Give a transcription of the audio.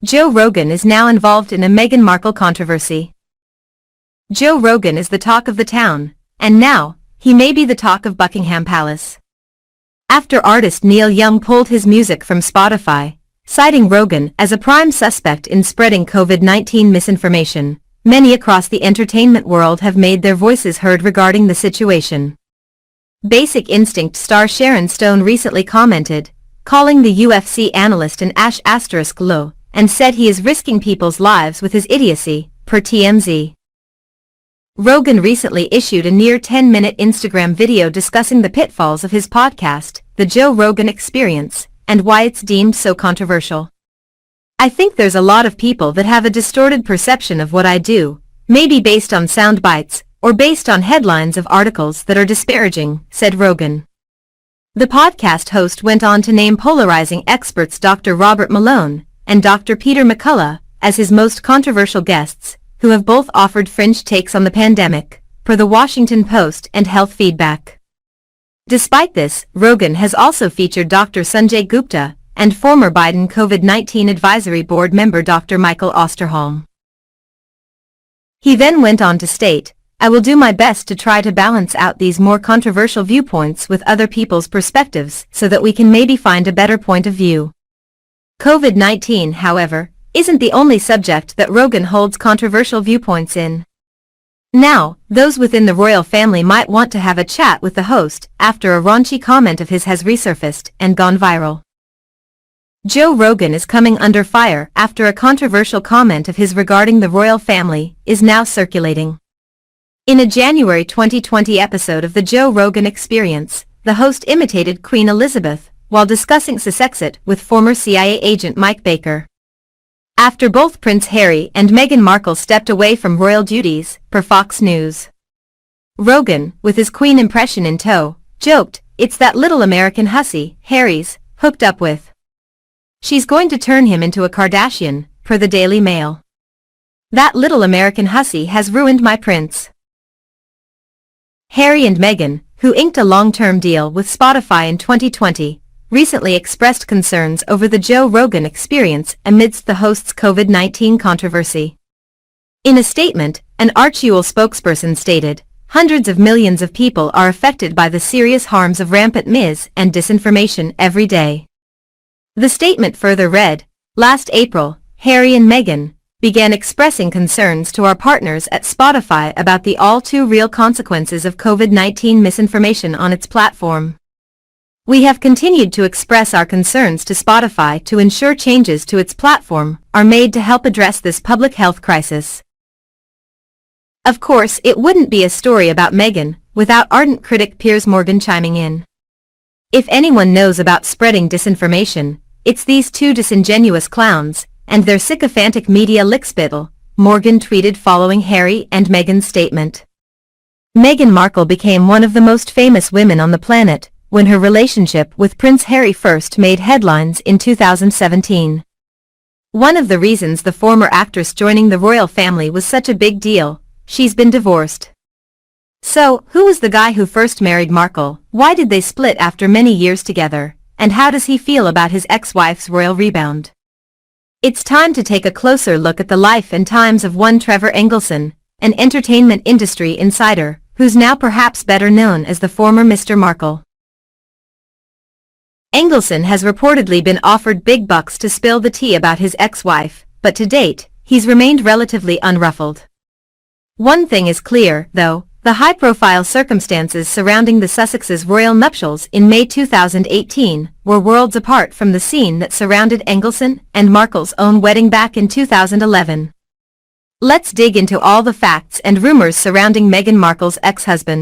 Joe Rogan is now involved in a Meghan Markle controversy. Joe Rogan is the talk of the town, and now, he may be the talk of Buckingham Palace. After artist Neil Young pulled his music from Spotify, citing Rogan as a prime suspect in spreading COVID-19 misinformation, many across the entertainment world have made their voices heard regarding the situation. Basic Instinct star Sharon Stone recently commented, calling the UFC analyst an assh low, and said he is risking people's lives with his idiocy, per TMZ. Rogan recently issued a near 10-minute Instagram video discussing the pitfalls of his podcast, The Joe Rogan Experience, and why it's deemed so controversial. I think there's a lot of people that have a distorted perception of what I do, maybe based on sound bites, or based on headlines of articles that are disparaging, said Rogan. The podcast host went on to name polarizing experts Dr. Robert Malone and Dr. Peter McCullough as his most controversial guests, who have both offered fringe takes on the pandemic, per the Washington Post and Health Feedback. Despite this, Rogan has also featured Dr. Sanjay Gupta and former Biden COVID-19 Advisory Board member Dr. Michael Osterholm. He then went on to state, I will do my best to try to balance out these more controversial viewpoints with other people's perspectives so that we can maybe find a better point of view. COVID-19, however, isn't the only subject that Rogan holds controversial viewpoints in. Now, those within the royal family might want to have a chat with the host after a raunchy comment of his has resurfaced and gone viral. Joe Rogan is coming under fire after a controversial comment of his regarding the royal family is now circulating. In a January 2020 episode of The Joe Rogan Experience, the host imitated Queen Elizabeth while discussing Sussexit with former CIA agent Mike Baker. After both Prince Harry and Meghan Markle stepped away from royal duties, per Fox News. Rogan, with his Queen impression in tow, joked, it's that little American hussy, Harry's, hooked up with. She's going to turn him into a Kardashian, per the Daily Mail. That little American hussy has ruined my prince. Harry and Meghan, who inked a long-term deal with Spotify in 2020, recently expressed concerns over the Joe Rogan Experience amidst the host's COVID-19 controversy. In a statement, an archie spokesperson stated, hundreds of millions of people are affected by the serious harms of rampant mis and disinformation every day. The statement further read, last April, Harry and Meghan began expressing concerns to our partners at Spotify about the all-too-real consequences of COVID-19 misinformation on its platform. We have continued to express our concerns to Spotify to ensure changes to its platform are made to help address this public health crisis. Of course, it wouldn't be a story about Meghan without ardent critic Piers Morgan chiming in. If anyone knows about spreading disinformation, it's these two disingenuous clowns and their sycophantic media lickspittle, Morgan tweeted following Harry and Meghan's statement. Meghan Markle became one of the most famous women on the planet when her relationship with Prince Harry first made headlines in 2017. One of the reasons the former actress joining the royal family was such a big deal, she's been divorced. So, who was the guy who first married Markle, why did they split after many years together, and how does he feel about his ex-wife's royal rebound? It's time to take a closer look at the life and times of one Trevor Engelson, an entertainment industry insider, who's now perhaps better known as the former Mr. Markle. Engelson has reportedly been offered big bucks to spill the tea about his ex-wife, but to date, he's remained relatively unruffled. One thing is clear, though, the high-profile circumstances surrounding the Sussexes' royal nuptials in May 2018 were worlds apart from the scene that surrounded Engelson and Markle's own wedding back in 2011. Let's dig into all the facts and rumors surrounding Meghan Markle's ex-husband.